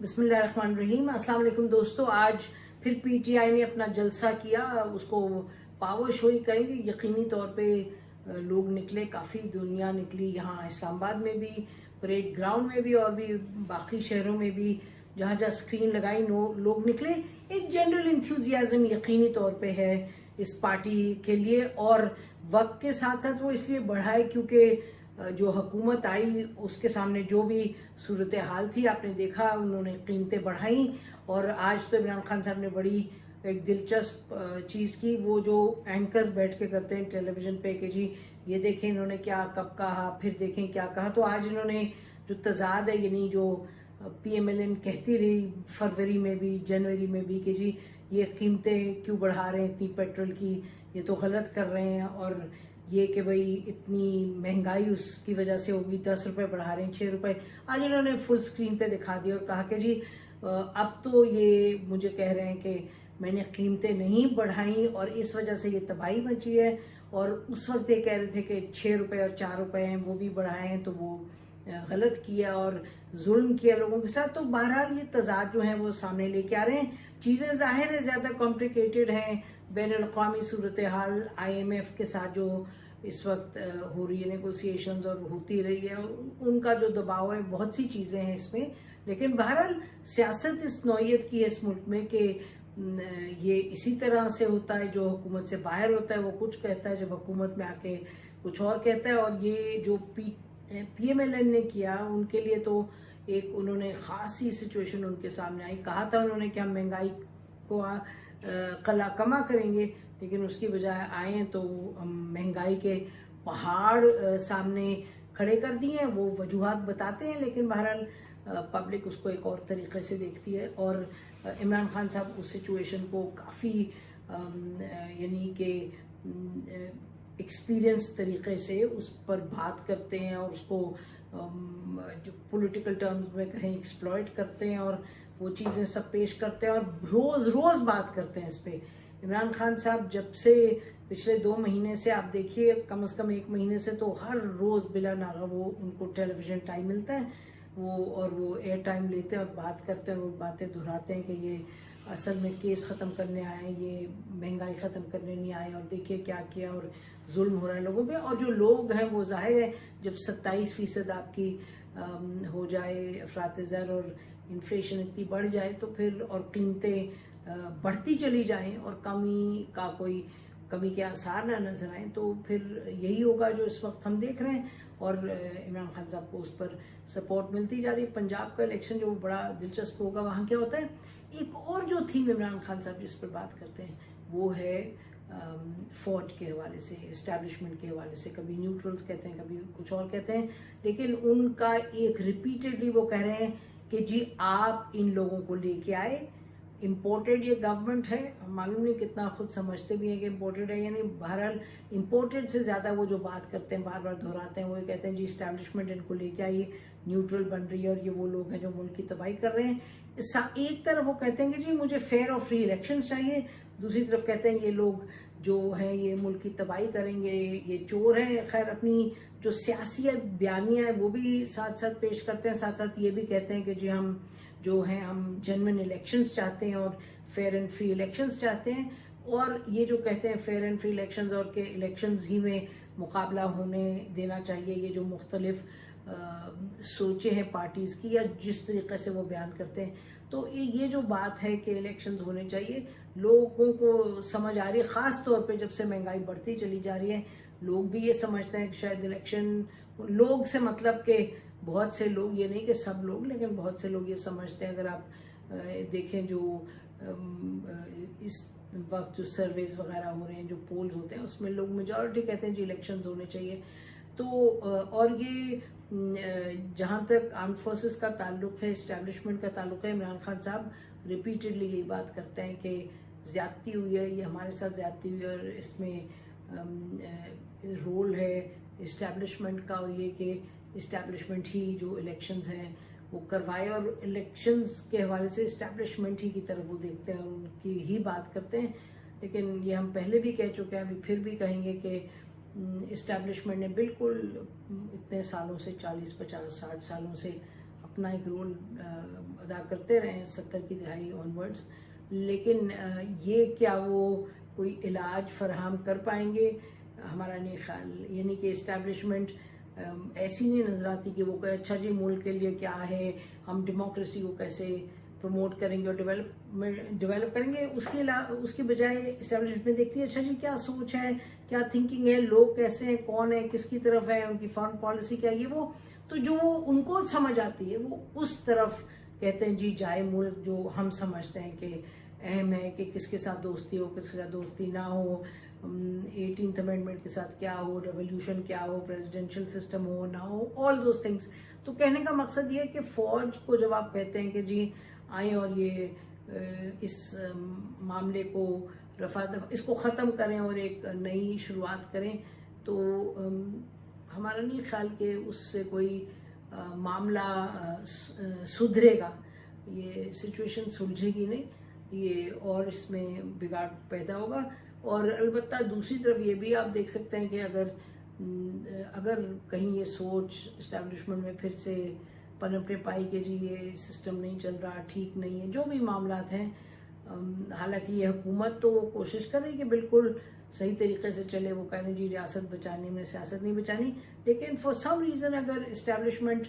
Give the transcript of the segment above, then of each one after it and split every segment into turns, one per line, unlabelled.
बिस्मिल्लाहिर्रहमानिर्रहीम। अस्सलाम वालेकुम दोस्तों, आज फिर पीटीआई ने अपना जलसा किया। उसको पावर शो ही कहेंगे। यकीनी तौर पे लोग निकले, काफ़ी दुनिया निकली। यहाँ इस्लामाबाद में भी, परेड ग्राउंड में भी और भी बाकी शहरों में भी जहाँ जहाँ स्क्रीन लगाई लोग निकले। एक जनरल इंथ्यूजियाज्म यकीनी तौर पे है इस पार्टी के लिए, और वक्त के साथ साथ वो इसलिए बढ़ा है क्योंकि जो हुकूमत आई उसके सामने जो भी सूरत हाल थी आपने देखा, उन्होंने कीमतें बढ़ाई। और आज तो इमरान खान साहब ने बड़ी एक दिलचस्प चीज़ की, वो जो एंकर्स बैठ के करते हैं टेलीविजन पे कि जी ये देखें इन्होंने क्या कब कहा, फिर देखें क्या कहा। तो आज इन्होंने जो तजाद है, यानी जो PMLN कहती रही फरवरी में भी जनवरी में भी कि जी ये कीमतें क्यों बढ़ा रहे हैं इतनी पेट्रोल की, ये तो गलत कर रहे हैं, और ये कि भाई इतनी महंगाई उसकी वजह से होगी, 10 रुपए बढ़ा रहे हैं, 6 रुपए। आज इन्होंने फुल स्क्रीन पे दिखा दिया और कहा कि जी अब तो ये मुझे कह रहे हैं कि मैंने कीमतें नहीं बढ़ाई और इस वजह से ये तबाही मची है। और उस वक्त ये कह रहे थे कि 6 रुपए और 4 रुपए हैं वो भी बढ़ाए हैं, तो वो गलत किया और जुल्म किया लोगों के साथ। तो बहरहाल ये तजाद जो है वो सामने लेके आ रहे हैं। चीज़ें जाहिर है ज़्यादा कॉम्प्लिकेटेड हैं। बैनुल-अक़वामी सूरत हाल, IMF के साथ जो इस वक्त हो रही है नेगोशिएशंस और होती रही है, उनका जो दबाव है, बहुत सी चीज़ें हैं इसमें। लेकिन बहरहाल सियासत इस नौइयत की है इस मुल्क में कि ये इसी तरह से होता है। जो हुकूमत से बाहर होता है वो कुछ कहता है, जब हुकूमत में आके कुछ और कहता है। और ये जो PMLN ने किया उनके लिए तो एक उन्होंने खास ही सिचुएशन उनके सामने आई। कहा था उन्होंने कि हम महंगाई को कमा करेंगे, लेकिन उसकी बजाय आए हैं तो हम महंगाई के पहाड़ सामने खड़े कर दिए हैं। वो वजूहात बताते हैं, लेकिन बहरहाल पब्लिक उसको एक और तरीके से देखती है। और इमरान खान साहब उस सिचुएशन को काफ़ी यानी कि एक्सपीरियंस तरीके से उस पर बात करते हैं और उसको जो पॉलिटिकल टर्म्स में कहें एक्सप्लॉइट करते हैं और वो चीज़ें सब पेश करते हैं और रोज़ रोज़ बात करते हैं इस पे। इमरान खान साहब जब से पिछले 2 महीने से आप देखिए, कम से कम 1 महीने से तो हर रोज़ बिला नागा वो उनको टेलीविज़न टाइम मिलता है, वो एयर टाइम लेते हैं और बात करते हैं और वो बातें दोहराते हैं कि ये असल में केस ख़त्म करने आए, ये महंगाई ख़त्म करने नहीं आए, और देखिए क्या किया और जुल्म हो रहा है लोगों पे। और जो लोग हैं वो जाहिर है जब 27% आपकी हो जाए अफरात ज़र और इन्फ्लेशन इतनी बढ़ जाए तो फिर, और कीमतें बढ़ती चली जाएं और कमी के आसार ना नजर आए, तो फिर यही होगा जो इस वक्त हम देख रहे हैं। और इमरान खान साहब को उस पर सपोर्ट मिलती जा रही है। पंजाब का इलेक्शन जो बड़ा दिलचस्प होगा, वहाँ क्या होता है। एक और जो थीम इमरान खान साहब जिस पर बात करते हैं वो है फौज के हवाले से, इस्टेब्लिशमेंट के हवाले से। कभी न्यूट्रल्स कहते हैं, कभी कुछ और कहते हैं, लेकिन उनका एक रिपीटेडली वो कह रहे हैं कि जी आप इन लोगों को लेके आए, इम्पोर्टेड ये गवर्नमेंट है। मालूम नहीं कितना खुद समझते भी हैं कि इम्पोर्टेड है, यानी बहरहाल इम्पोर्टेड से ज़्यादा वो जो बात करते हैं, बार बार दोहराते हैं, वो ये कहते हैं जी इस्टेब्लिशमेंट इनको लेके आई, न्यूट्रल बन रही है और ये वो लोग हैं जो मुल्क की तबाही कर रहे हैं। एक तरफ वो कहते हैं कि जी मुझे फेयर और फ्री इलेक्शन चाहिए, दूसरी तरफ कहते हैं ये लोग जो हैं ये मुल्क की तबाही करेंगे, ये चोर हैं। खैर अपनी जो सियासी बयानियाँ है वो भी साथ साथ पेश करते हैं, साथ साथ ये भी कहते हैं कि जी हम जो हैं हम जेन्युइन इलेक्शंस चाहते हैं और फेयर एंड फ्री इलेक्शंस चाहते हैं। और ये जो कहते हैं फेयर एंड फ्री इलेक्शंस और के इलेक्शंस ही में मुकाबला होने देना चाहिए, ये जो मुख्तलिफ सोचे हैं पार्टीज़ की या जिस तरीके से वो बयान करते हैं, तो ये जो बात है कि इलेक्शंस होने चाहिए, लोगों को समझ आ रही है। ख़ास तौर पे जब से महंगाई बढ़ती चली जा रही है, लोग भी ये समझते हैं कि शायद इलेक्शन, लोग से मतलब कि बहुत से लोग, ये नहीं कि सब लोग, लेकिन बहुत से लोग ये समझते हैं। अगर आप देखें जो इस वक्त जो सर्वेज वगैरह हो रहे हैं, जो पोल्स होते हैं, उसमें लोग मेजॉरिटी कहते हैं जी इलेक्शंस होने चाहिए। तो और ये जहाँ तक आर्म फोर्सेस का ताल्लुक है, इस्टेब्लिशमेंट का ताल्लुक है, इमरान खान साहब रिपीटेडली यही बात करते हैं कि ज़्यादती हुई है, ये हमारे साथ ज़्यादती हुई है और इसमें रोल है इस्टेब्लिशमेंट का, और ये कि इस्टेब्लिशमेंट ही जो इलेक्शंस हैं वो करवाए, और इलेक्शंस के हवाले से इस्टेब्लिशमेंट ही की तरफ वो देखते हैं और उनकी ही बात करते हैं। लेकिन ये हम पहले भी कह चुके हैं, अभी फिर भी कहेंगे कि इस्टेब्लिशमेंट ने बिल्कुल इतने सालों से, 40, 50, 60 सालों से अपना एक रोल अदा करते रहे हैं 70 की दहाई ऑनवर्ड्स, लेकिन ये क्या वो कोई इलाज फराहम कर पाएंगे, हमारा नहीं ख्याल। यानी कि इस्टेब्लिशमेंट ऐसी नहीं नजर आती कि वो कोई अच्छा जी मुल्क के लिए क्या है, हम डेमोक्रेसी को कैसे प्रमोट करेंगे और डेवलप करेंगे, उसके बजाय इस्टेब्लिशमेंट देखती है अच्छा जी क्या सोच है, क्या थिंकिंग है, लोग कैसे हैं, कौन है, किसकी तरफ है, उनकी फॉरेन पॉलिसी क्या है, वो तो जो उनको समझ आती है वो उस तरफ कहते हैं जी जाए मुल्क, जो हम समझते हैं कि अहम है कि किसके साथ दोस्ती हो, किसके साथ दोस्ती ना हो, 18th अमेंडमेंट के साथ क्या हो, रेवोल्यूशन क्या हो, प्रेसिडेंशियल सिस्टम हो ना हो, ऑल दोज थिंग्स। तो कहने का मकसद ये है कि फौज को जब आप कहते हैं कि जी आए और ये इस मामले को इसको ख़त्म करें और एक नई शुरुआत करें, तो हमारा नहीं ख्याल कि उससे कोई मामला सुधरेगा, ये सिचुएशन सुलझेगी नहीं, ये और इसमें बिगाड़ पैदा होगा। और अलबत्ता दूसरी तरफ ये भी आप देख सकते हैं कि अगर कहीं ये सोच इस्टेब्लिशमेंट में फिर से पनपने पाई कि जी ये सिस्टम नहीं चल रहा, ठीक नहीं है, जो भी मामलात हैं, हालांकि ये हुकूमत तो कोशिश कर रही है कि बिल्कुल सही तरीके से चले, वो कह रहे जी रियासत बचाने में सियासत नहीं बचानी, लेकिन फॉर सम रीज़न अगर इस्टेब्लिशमेंट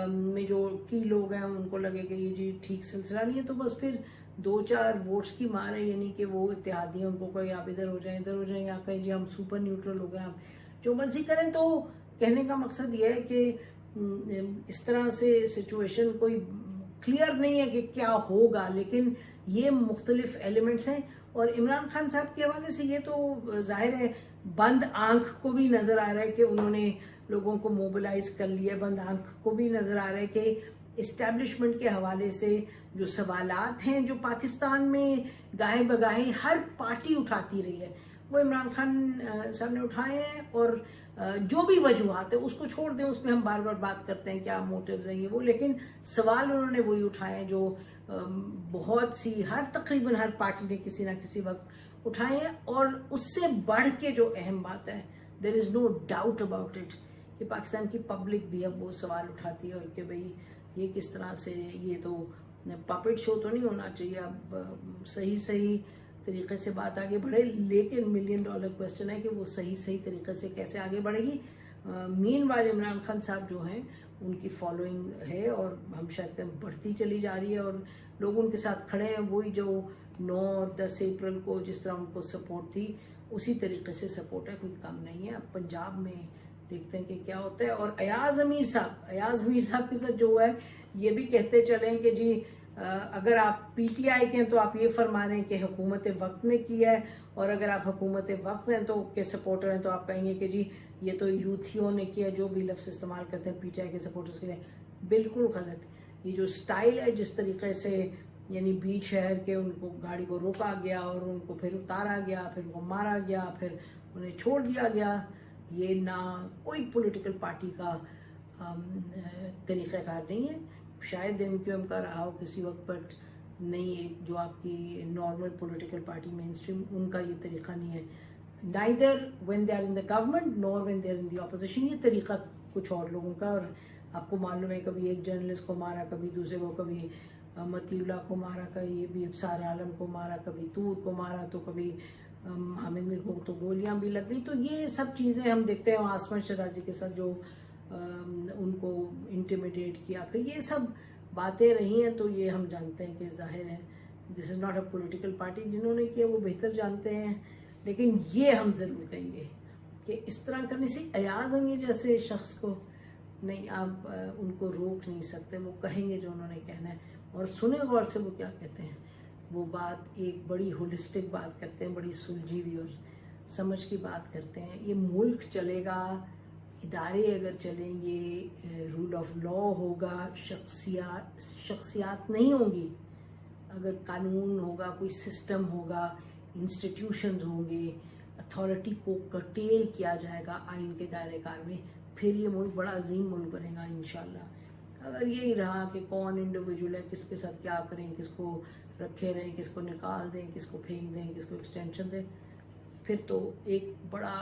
में जो की लोग हैं उनको लगे कि ये जी ठीक सिलसिला नहीं है, तो बस फिर 2-4 वोट्स की मार है, यानी कि वो इत्तेहादी हैं, उनको कोई आप इधर हो जाए या कहीं जी हम सुपर न्यूट्रल हो गए, हम जो मर्जी करें। तो कहने का मकसद ये है कि इस तरह से सिचुएशन कोई क्लियर नहीं है कि क्या होगा, लेकिन ये मुख्तलिफ एलिमेंट्स हैं। और इमरान खान साहब के हवाले से ये तो जाहिर है बंद आंख को भी नजर आ रहा है कि उन्होंने लोगों को मोबिलाइज कर लिया, बंद आंख को भी नजर आ रहा है कि इस्टेब्लिशमेंट के हवाले से जो सवालात हैं जो पाकिस्तान में गाहे बगाहे हर पार्टी उठाती रही है, वो इमरान खान साहब ने उठाए हैं। और जो भी वजूहात है उसको छोड़ दें, उसमें हम बार बार बात करते हैं क्या मोटिव्स हैं ये वो, लेकिन सवाल उन्होंने वही उठाए हैं जो बहुत सी तकरीबन हर पार्टी ने किसी ना किसी वक्त उठाए हैं। और उससे बढ़ के जो अहम बात है, there is no doubt about it, कि पाकिस्तान की पब्लिक भी अब वो सवाल उठाती है और कि भाई ये किस तरह से, ये तो पपेट शो तो नहीं होना चाहिए, अब सही तरीके से बात आगे बढ़े। लेकिन $1 मिलियन क्वेश्चन है कि वो सही तरीके से कैसे आगे बढ़ेगी। मीनवाइल इमरान खान साहब जो हैं उनकी फॉलोइंग है और हम शायद बढ़ती चली जा रही है, और लोग उनके साथ खड़े हैं, वही जो 9 और 10 अप्रैल को जिस तरह उनको सपोर्ट थी उसी तरीके से सपोर्ट है, कोई कम नहीं है। अब पंजाब में देखते हैं कि क्या होता है। और अयाज अमीर साहब के साथ जो हुआ है, ये भी कहते चलें कि जी अगर आप पीटीआई के हैं तो आप ये फरमा रहे हैं कि हुकूमत वक्त ने किया है, और अगर आप हुकूमत वक्त हैं तो के सपोर्टर हैं तो आप कहेंगे कि जी ये तो यूथियों ने किया, जो भी लफ्ज़ इस्तेमाल करते हैं पीटीआई के सपोर्टर्स के लिए, बिल्कुल गलत। ये जो स्टाइल है, जिस तरीके से यानी बीच शहर के उनको गाड़ी को रोका गया और उनको फिर उतारा गया, फिर उनको मारा गया, फिर उन्हें छोड़ दिया गया, ये ना कोई पॉलिटिकल पार्टी का तरीक़ाकार नहीं है। शायद एमक्यूएम का रहा हो किसी वक्त, बट नहीं, एक जो आपकी normal political party mainstream, उनका ये तरीका नहीं है। Neither when they are in the government nor when they are in the opposition, ये तरीका कुछ और लोगों का। और आपको मालूम है कभी एक जर्नलिस्ट को मारा, कभी दूसरे को, कभी मतीउल्लाह को मारा, कभी भी अबसार आलम को मारा, कभी तूर को मारा, तो कभी हामिद मीर को तो गोलियां भी लग गई। तो ये सब चीज़ें हम देखते हैं। आसमा शराजी के साथ जो उनको इंटिमिडेट किया, फिर ये सब बातें रही हैं, तो ये हम जानते हैं कि जाहिर है this is not a political party, जिन्होंने किया वो बेहतर जानते हैं। लेकिन ये हम ज़रूर कहेंगे कि इस तरह करने से अयाज अमीर जैसे शख्स को नहीं, आप उनको रोक नहीं सकते, वो कहेंगे जो उन्होंने कहना है। और सुने गौर से वो क्या कहते हैं, वो बात एक बड़ी होलिस्टिक बात करते हैं, बड़ी सुलझी हुई और समझ की बात करते हैं। ये मुल्क चलेगा, इदारे अगर चलेंगे, रूल ऑफ लॉ होगा, शख्सियात नहीं होंगी, अगर कानून होगा, कोई सिस्टम होगा, इंस्टीट्यूशंस होंगे, अथॉरिटी को कर्टेल किया जाएगा आइन के दायरे कार में, फिर ये मुल्क बड़ा अजीम मुल्क बनेगा इंशाल्लाह। अगर यही रहा कि कौन इंडिविजुअल है, किसके साथ क्या करें, किसको रखे रहें, किसको निकाल दें, किसको फेंक दें, किसको एक्सटेंशन दें, फिर तो एक बड़ा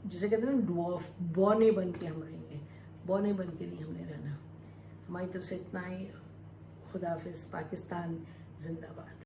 जिसे कहते हैं ना ड्वार्फ, बौने बन के हम रहेंगे। बौने बन के नहीं हमने रहना, हमारी तरफ से इतना ही। खुदा हाफिज़। पाकिस्तान जिंदाबाद।